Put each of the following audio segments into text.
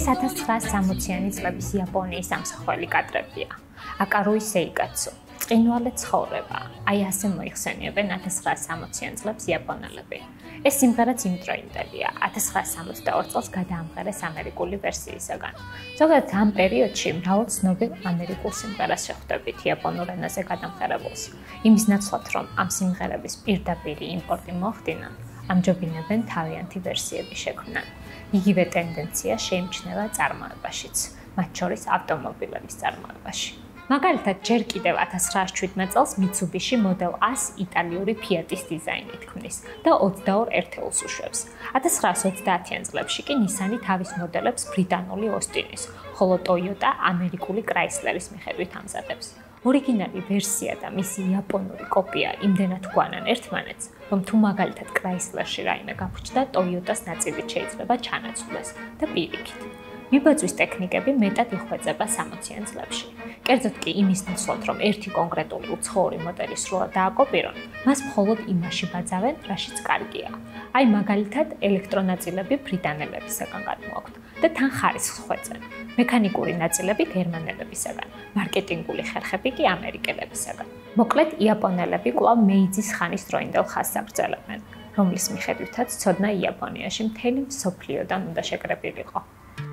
ეს 1960-იანი წლების იაპონიის ამსახველი კადრებია. აკარუი სეიკაცუ, წინვალე ცხოვრება. აი ასე მოიხსენიებენ 1960-იან წლებს იაპონელები. ეს სიმღერაც იმდროინდელია, 1962 წელს გადაამღერეს ამერიკული ვერსიისაგან. ზოგადად ამ პერიოდში მრავალ ცნობილ ამერიკულ სიმღერას შეხვდებით იაპონურ ენაზე გადამღერებულს. იმის ნაცვლად, რომ ამ სიმღერების პირდაპირი იმპორტი მოხდინა, ამჯობინებენ თავიანთი ვერსიები შექმნან. იგივე ტენდენცია შეიმჩნევა წარმოებაშიც, მათ შორის ავტომობილების წარმოებაში. მაგალითად, ჯერ კიდევ 1917 წელს Mitsubishi Model 100 იტალიური Fiat-ის დიზაინით ქმნის და 22 ერთეულს უშვებს. 1930-იან წლებში კი Nissan თავის მოდელებს ბრიტანული Austin-ის, ხოლო Toyota ამერიკული Chrysler-ის მიხედვით ამზადებს. ორიგინალი ვერსია და მისი იაპონური კოპია იმდენად გვანან ერთმანეთს, რომ თუ მაგალითად Chrysler-ში რაიმე გაგვჭდა, Toyota-ს ნაწილით შეიძლება ჩანაცვლეს და პირიქით. მიბაძვის ტექნიკები მეტად იხვეწება 60-იან წლებში. კერძოდ კი იმის ნაცვლად, რომ ერთი კონკრეტული უცხოური მოდელი სრულად დააკოპირონ, მას მხოლოდ იმაში ბაძავენ, რაშიც კარგია. აი მაგალითად, ელექტრონაწილები ბრიტანელებისაგან გადმოაქვთ და თან ხარისხს ხვეწენ. მექანიკური ნაწილები გერმანელებისაგან, მარკეტინგული ხერხები კი ამერიკელებისაგან. მოკლედ, იაპონელები კვლავ მეიძის ხანის დროინდელ ხაზს აგრძელებენ, რომლის მიხედვითაც ცოდნა იაპონიაში მთელი მსოფლიოდან უნდა შეკრებილიყო.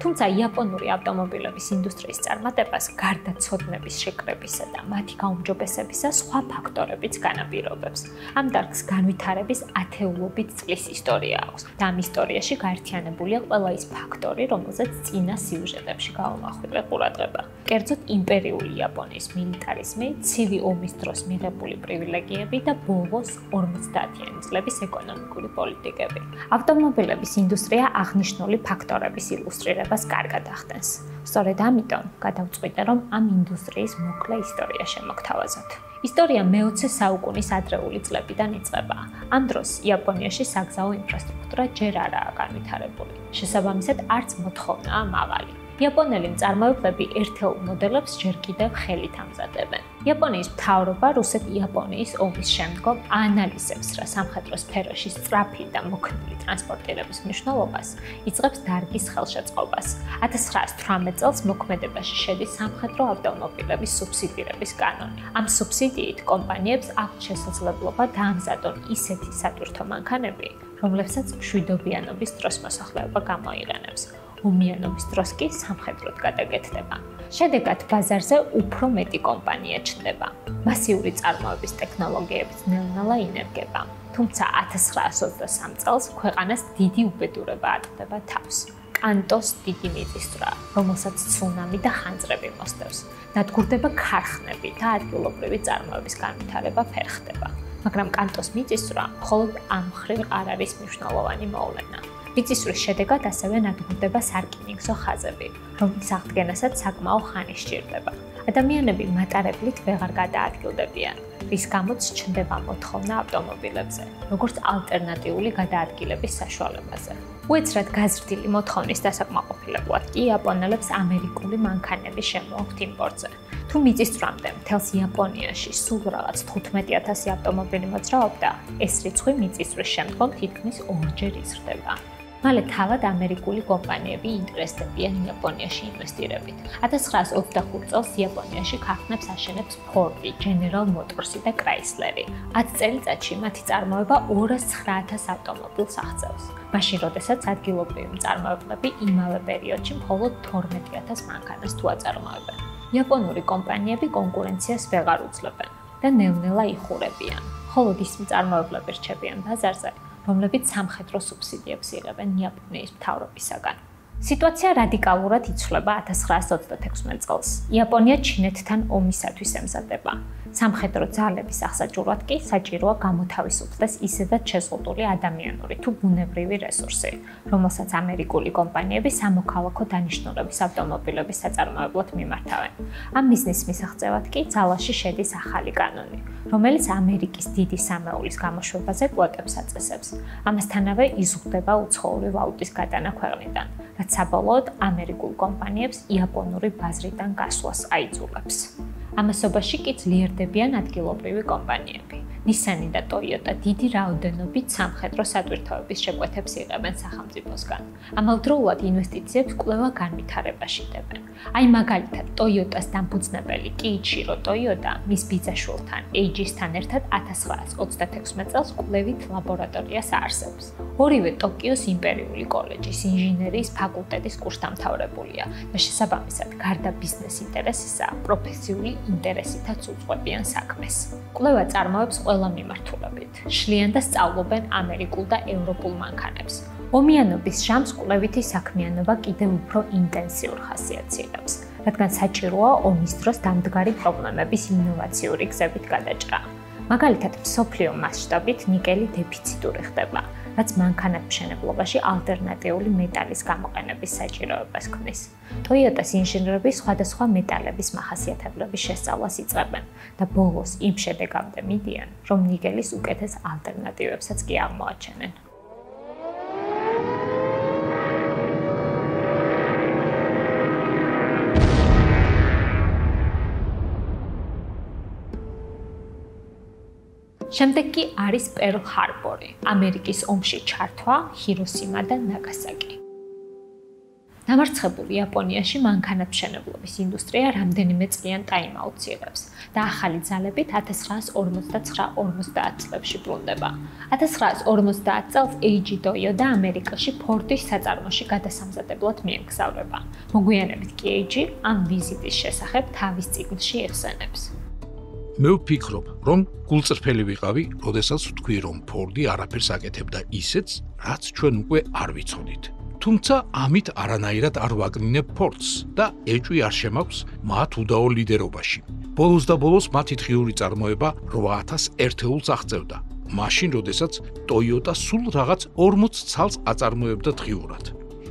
თუმცა იაპონური ავტომობილების ინდუსტრიის წარმატებას გარდა ცოდნების შეკრებისა და მათი გაუმჯობესებისა სხვა ფაქტორებიც განაპირობებს. ამ დარგს განვითარების ათეულობით წლის ისტორია აქვს და ამ ისტორიაში გაერთიანებულია ყველა ის ფაქტორი, რომელზეც წინა სიუჟეტებში გავამახვილე ყურადღება. კერძოდ იმპერიული იაპონიის მილიტარიზმი, ცივი ომის დროს მიღებული პრივილეგიები და ბოლოს 50-იანი წლების ეკონომიკური პოლიტიკები. ავტომობილების ინდუსტრია აღნიშნული ფაქტორების ილუსტრირებას კარგად ახდენს. სწორედ ამიტომ გადავწყვიტე, რომ ამ ინდუსტრიის მოკლე ისტორია შემოგთავაზოთ. ისტორია მე-20 საუკუნის ადრეული წლებიდან იწყება. ამ დროს იაპონიაში საგზაო ინფრასტრუქტურა ჯერ არაა განვითარებული. შესაბამისად, არც მოთხოვნაა მაღალი. იაპონელი მწარმოებლები ერთეულ მოდელებს ჯერ კიდევ ხელით ამზადებენ. იაპონიის მთავრობა რუსეთ-იაპონიის ომის შემდგომ აანალიზებს რა სამხედრო სფეროში სწრაფი და მოქნილი ტრანსპორტირების მნიშვნელობას, იწყებს დარგის ხელშეწყობას. 1918 წელს მოქმედებაში შედის სამხედრო ავტომობილების სუბსიდირების კანონი. ამ სუბსიდიით კომპანიებს აქვთ შესაძლებლობა დაამზადონ ისეთი სატვირთო მანქანები, რომლებსაც მშვიდობიანობის დროს მოსახლეობა გამოიყენებს. ომიანობის დროს კი სამხედროდ გადაგეთდება. შედეგად ბაზარზე უფრო მეტი კომპანია ჩნდება. მასიური წარმოების ტექნოლოგიებიც ნელ-ნელა ინერგება. თუმცა 1923 წელს ქვეყანას დიდი უბედურება ატყდება თავს. კანტოს დიდი მიწისძვრა, რომელსაც ცუნამი და ხანძრები მოსდევს. ნადგურდება ქარხნები და ადგილობრივი წარმოების განვითარება ფერხდება. მაგრამ კანტოს მიწისძვრა მხოლოდ ამ მხრივ არ არის მნიშვნელოვანი მოვლენა. მიწისძვრის შედეგად ასევე ნადგურდება სარკინიგზო ხაზები, რომლის აღდგენასაც საკმაო ხანი სჭირდება. ადამიანები მატარებლით ვეღარ გადაადგილდებიან, რის გამოც ჩნდება მოთხოვნა ავტომობილებზე, როგორც ალტერნატიული გადაადგილების საშუალებაზე. უეცრად გაზრდილი მოთხოვნის დასაკმაყოფილებლად კი იაპონელებს ამერიკული მანქანები შემოაქვთ იმპორტზე. თუ მიწისძვრამდე მთელს იაპონიაში სულ რაღაც 15,000 ავტომობილი მოძრაობდა, ეს რიცხვი მიწისძვრის შემდგომ თითქმის ორჯერ იზრდება. მალე თავად ამერიკული კომპანიები ინტერესდებიან იაპონიაში ინვესტირებით. 1925 წელს იაპონიაში ქარხნებს აშენებს Ford, General Motors და Chrysler. 10 წელიწადში მათი წარმოება 209,000 ავტომობილს აღწევს. მაშინ, როდესაც ადგილობრივი მწარმოებლები იმავე პერიოდში მხოლოდ 12,000 მანქანას თუ აწარმოებენ. იაპონური კომპანიები კონკურენციას ვეღარ უძლებენ და ნელ-ნელა იხურებიან. მხოლოდ ის მწარმოებლები რჩებიან ბაზარზე, რომლებიც სამხედრო სუბსიდიებს იღებენ იაპონიის მთავრობისაგან. სიტუაცია რადიკალურად იცვლება 1926 წელს. იაპონია ჩინეთთან ომისათვის ემზადება. სამხედრო ძალების აღსაჭურვად კი საჭიროა გამოთავისუფლდეს ისედაც შეზღუდული ადამიანური თუ ბუნებრივი რესურსი, რომელსაც ამერიკული კომპანიები სამოქალაქო დანიშნულების ავტომობილების საწარმოებლად მიმართავენ. ამ მიზნის მისაღწევად კი ძალაში შედის ახალი კანონი, რომელიც ამერიკის დიდი სამეულის გამოშვებაზე კვოტებს აწესებს. ამასთანავე იზღუდება უცხოური ვალუტის გადანა ქვეყნიდან, რაც საბოლოოდ ამერიკულ კომპანიებს იაპონური ბაზრიდან გასვლას აიძულებს. ამასობაში კი ძლიერდებიან ადგილობრივი კომპანიები Nissan და Toyota დიდი რაოდენობით სამხედრო სატვირთოების შეკვეთებს იღებენ სახელმწიფოსგან. ამავდროულად ინვესტიციებს კვლევა განვითარებაში დებენ. Აი მაგალითად, Toyota-ს დამფუძნებელი Kiichiro Toyota მის ბიძაშვილთან Eiji-სთან ერთად 1936 წელს კვლევით ლაბორატორიას აარსებს. ორივე ტოკიოს იმპერიული კოლეჯის ინჟინერიის ფაკულტეტის კურსდამთავრებულია და შესაბამისად გარდა ბიზნეს ინტერესისა, პროფესიული ინტერესითაც უძღვებიან საქმეს. კვლევა წარმოებს ყველა მიმართულებით. შლიან და სწავლობენ ამერიკულ და ევროპულ მანქანებს. ომიანობის ჟამს კვლევითი საქმიანობა კიდევ უფრო ინტენსიურ ხასიათს იღებს, რადგან საჭიროა ომის დროს დამდგარი პრობლემების ინოვაციური გზებით გადაჭრა. მაგალითად, მსოფლიო მასშტაბით ნიკელი დეფიციტური ხდება, რაც მანქანათმშენებლობაში ალტერნატიული მეტალის გამოყენების საჭიროებას ქმნის. Toyota-s ინჟინრები სხვადასხვა მეტალების მახასიათებლების შესწავლას იწყებენ და ბოლოს იმ შედეგამდე მიდიან, რომ ნიკელის უკეთეს ალტერნატივებსაც კი აღმოაჩენენ. შემდეგ კი არის პერლ ჰარბორი, ამერიკის ომში ჩართვა, ჰიროსიმა და ნაგასაკი. დამარცხებულ იაპონიაში მანქანათმშენებლობის ინდუსტრია რამდენიმე წლიან ტაიმაუტს იღებს და ახალი ძალებით 1929-50 წლებში ბრუნდება. 1950 წელს Eiji Toyoda ამერიკაში Ford-ის საწარმოში გადასამზადებლად მიემგზავრება. მოგვიანებით კი Eiji ამ ვიზიტის შესახებ თავის წიგნში იხსენებს. მე ვფიქრობ, რომ გულწრფელი ვიყავი, როდესაც ვთქვი, რომ Ford-ი არაფერს აკეთებდა ისეთს, რაც ჩვენ უკვე არ ვიცოდით. თუმცა ამით არანაირად არ ვაკნინებ Ford-ს და ეჭვი არ შემაქვს მათ უდაო ლიდერობაში. ბოლოს და ბოლოს მათი დღიური წარმოება 8000 ერთეულს აღწევდა. მაშინ, როდესაც Toyota სულ რაღაც 40 ცალს აწარმოებდა დღიურად.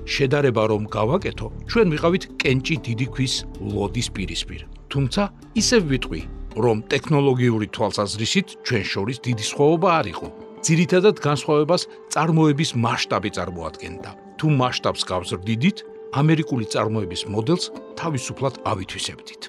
შედარება რომ გავაკეთო, ჩვენ ვიყავით კენჭი დიდი ქვის ლოდის პირისპირ. თუმცა ისევ ვიტყვი, რომ ტექნოლოგიური თვალსაზრისით ჩვენ შორის დიდი სხვაობა არ იყო. ძირითადად განსხვავებას წარმოების მასშტაბი წარმოადგენდა. თუ მასშტაბს გავზრდიდით, ამერიკული წარმოების მოდელს თავისუფლად ავითვისებდით.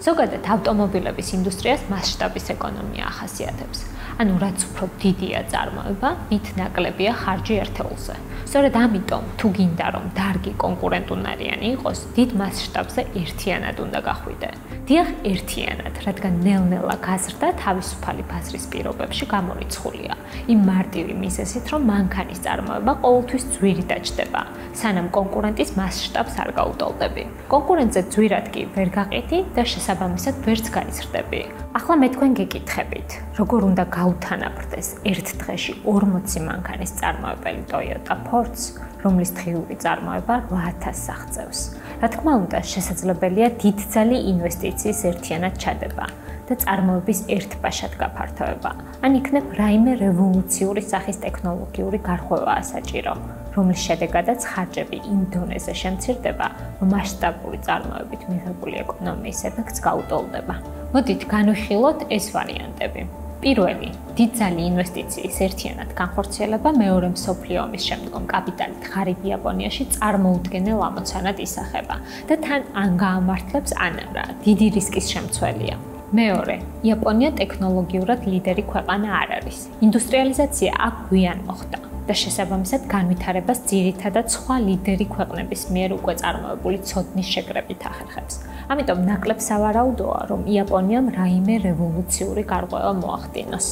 ზოგადად ავტომობილების ინდუსტრიას მასშტაბის ეკონომია ახასიათებს. ანუ რაც უფრო დიდია წარმოება, მით ნაკლებია ხარჯი ერთეულზე. სწორედ ამიტომ, თუ გინდა რომ დარგი კონკურენტუნარიანი იყოს, დიდ მასშტაბზე ერთიანად უნდა გახვიდე. დიახ, ერთიანად, რადგან ნელ-ნელა გაზრდა თავისუფალი ბაზრის პირობებში გამორიცხულია. იმ მარტივი მიზეზით, რომ მანქანის წარმოება ყოველთვის ძვირი დაჯდება, სანამ კონკურენტის მასშტაბს არ გაუტოლდები. კონკურენტზე ძვირად კი ვერ გაყიდი და შესაბამისად ვერც გაიზრდები. ახლა მე თქვენ გეკითხებით, როგორ უნდა გაუთანაბრდეს ერთ დღეში 40 მანქანის წარმოებელი Toyota Ford-ს, რომლის დღიური წარმოება 8000 აღწევს. რა თქმა უნდა, შესაძლებელია დიდძალი ინვესტიციის ერთიანად ჩადება და წარმოების ერთბაშად გაფართოება. ან იქნებ რაიმე რევოლუციური სახის ტექნოლოგიური გარღვევაა საჭირო, რომლის შედეგადაც ხარჯები იმ დონეზე შემცირდება, რომ მასშტაბური წარმოებით მიღებული ეკონომიის ეფექტს გაუტოლდება. მოდით განვიხილოთ ეს ვარიანტები. პირველი, დიდძალი ინვესტიციის ერთიანად განხორციელება მეორე მსოფლიო ომის შემდგომ კაპიტალით ღარიბ იაპონიაში წარმოუდგენელ ამოცანად ისახება და თან ან გაამართლებს ან არა, დიდი რისკის შემცველია. მეორე, იაპონია ტექნოლოგიურად ლიდერი ქვეყანა არ არის. ინდუსტრიალიზაცია აქ გვიან მოხდა და შესაბამისად განვითარებას ძირითადად სხვა ლიდერი ქვეყნების მიერ უკვე წარმოებული ცოდნის შეკრებით ახერხებს. ამიტომ ნაკლებ სავარაუდოა, რომ იაპონიამ რაიმე რევოლუციური გარღვევა მოახდინოს.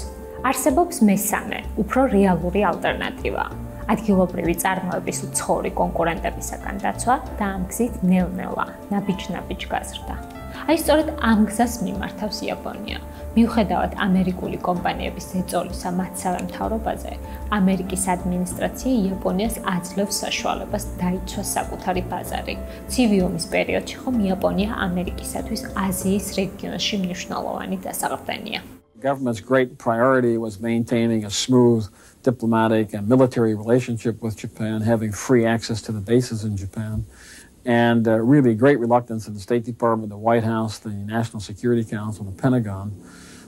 არსებობს მესამე, უფრო რეალური ალტერნატივა. ადგილობრივი წარმოების უცხოური კონკურენტებისაგან დაცვა და ამ გზით ნელ-ნელა, ნაბიჯ-ნაბიჯ გაზრდა. აი სწორედ ამ გზას მიმართავს იაპონია. მიუხედავად ამერიკული კომპანიების ზეწოლისა მათსავე მთავრობაზე, ამერიკის ადმინისტრაცია იაპონიას აძლევს საშუალებას დაიცვას საკუთარი ბაზარი. ცივი ომის პერიოდში ხომ იაპონია ამერიკისათვის აზიის რეგიონში მნიშვნელოვანი დასაყრდენია. The government's great priority was maintaining a smooth diplomatic and military relationship with Japan, having free access to the bases in Japan, and really great reluctance in the State Department, the White House, the National Security Council, the Pentagon,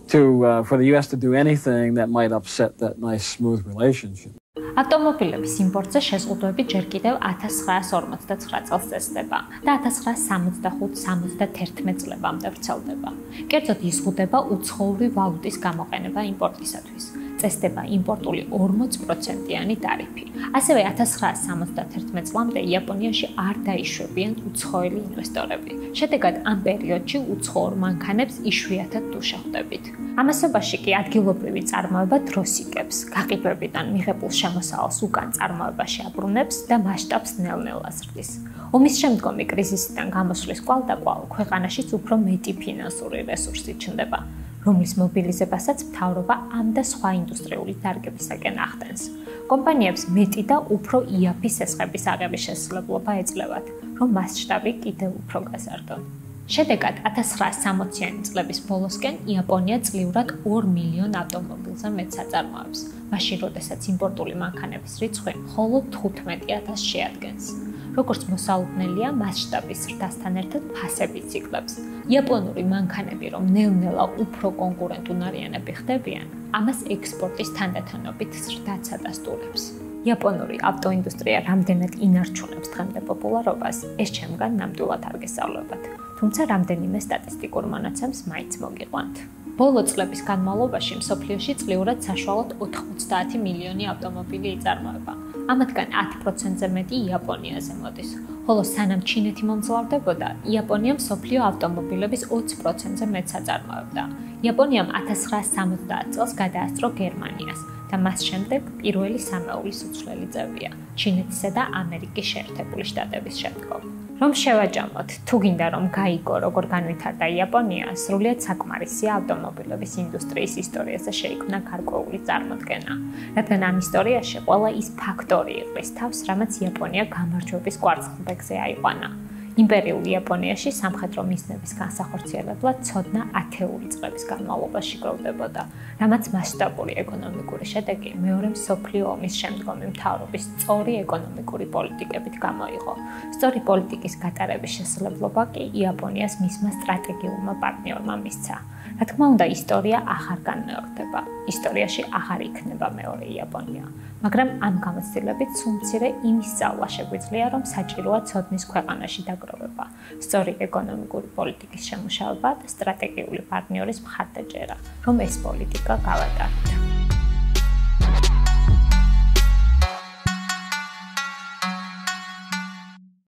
for the U.S. to do anything that might upset that nice smooth relationship. ავტომობილების იმპორტზე შეზღუდვები ჯერ კიდევ 1959 წელს წესდება და 1965-71 წლებამდე ვრცელდება. კერძოდ იზღუდება უცხოური ვალუტის გამოყენება იმპორტისათვის. წესდება იმპორტული 40%-იანი ტარიფი. ასევე 1971 წლამდე იაპონიაში არ დაიშვებიან უცხოელი ინვესტორები. შედეგად ამ პერიოდში უცხოურ მანქანებს იშვიათად თუ შეხვდებით. ამასობაში კი ადგილობრივი წარმოება დროს იგებს, გაყიდვებიდან მიღებულ შემოსავალს უკან წარმოებაში აბრუნებს და მასშტაბს ნელ-ნელა ზრდის. ომის შემდგომი კრიზისიდან გამოსვლის კვალდაკვალ ქვეყანაშიც უფრო მეტი ფინანსური რესურსი ჩნდება, რომლის მობილიზებასაც მთავრობა ამ და სხვა ინდუსტრიული დარგებისაკენ ახდენს. კომპანიებს მეტი და უფრო იაფი სესხების აღების შესაძლებლობა ეძლევათ, რომ მასშტაბი კიდევ უფრო გაზარდონ. შედეგად 1960-იანი წლების ბოლოსკენ იაპონია წლიურად 2 მილიონ ავტომობილზე მეტს აწარმოებს, მაშინ როდესაც იმპორტული მანქანების რიცხვი მხოლოდ 15,000 შეადგენს. როგორც მოსალოდნელია, მასშტაბის ზრდასთან ერთად ფასებიც იკლებს. იაპონური მანქანები რომ ნელ-ნელა უფრო კონკურენტუნარიანები ხდებიან, ამას ექსპორტის თანდათანობით ზრდაც ადასტურებს. იაპონური ავტოინდუსტრია რამდენად ინარჩუნებს დღემდე პოპულარობას, ეს ჩემგან ნამდვილად არ გესწავლებათ. თუმცა რამდენიმე სტატისტიკურ მონაცემს მაინც მოგიყვანთ. ბოლო წლების განმავლობაში მსოფლიოში წლიურად საშუალოდ 90 მილიონი ავტომობილი იწარმოება. ამათგან 10%-ზე მეტი იაპონიაზე მოდის. ხოლო სანამ ჩინეთი მომძლავრდებოდა, იაპონია მსოფლიო ავტომობილების 20%-ზე მეტს აწარმოებდა. იაპონიამ 1970 წელს გადაასწრო გერმანიას და მას შემდეგ პირველი სამეულის უცვლელი წევია, ჩინეთისა და ამერიკის შეერთებული შტატების შემდგომ. რომ შევაჯამოთ, თუ გინდა რომ გაიგო როგორ განვითარდა იაპონია, სრულიად საკმარისია ავტომობილების ინდუსტრიის ისტორიაზე შეიქმნა გარკვეული წარმოდგენა, რადგან ამ ისტორიაში ყველა ის ფაქტორი იყრის თავს, რამაც იაპონია გამარჯვების კვარცხლბეკზე აიყვანა. იმპერიულ იაპონიაში სამხედრო მიზნების განსახორციელებლად ცოდნა ათეული წლების განმავლობაში გროვდებოდა, რამაც მასშტაბური ეკონომიკური შედეგი მეორე მსოფლიო ომის შემდგომი მთავრობის სწორი ეკონომიკური პოლიტიკებით გამოიღო. სწორი პოლიტიკის გატარების შესაძლებლობა კი იაპონიას მისმა სტრატეგიულმა პარტნიორმა მისცა. რა თქმა უნდა, ისტორია აღარ განმეორდება. ისტორიაში აღარ იქნება მეორე იაპონია. მაგრამ ამ გამოცდილებით სულ მცირე იმის სწავლა შეგვიძლია, რომ საჭიროა ცოდნის ქვეყანაში დაგროვება, სწორი ეკონომიკური პოლიტიკის შემუშავება და სტრატეგიული პარტნიორის მხარდაჭერა, რომ ეს პოლიტიკა გავატაროთ.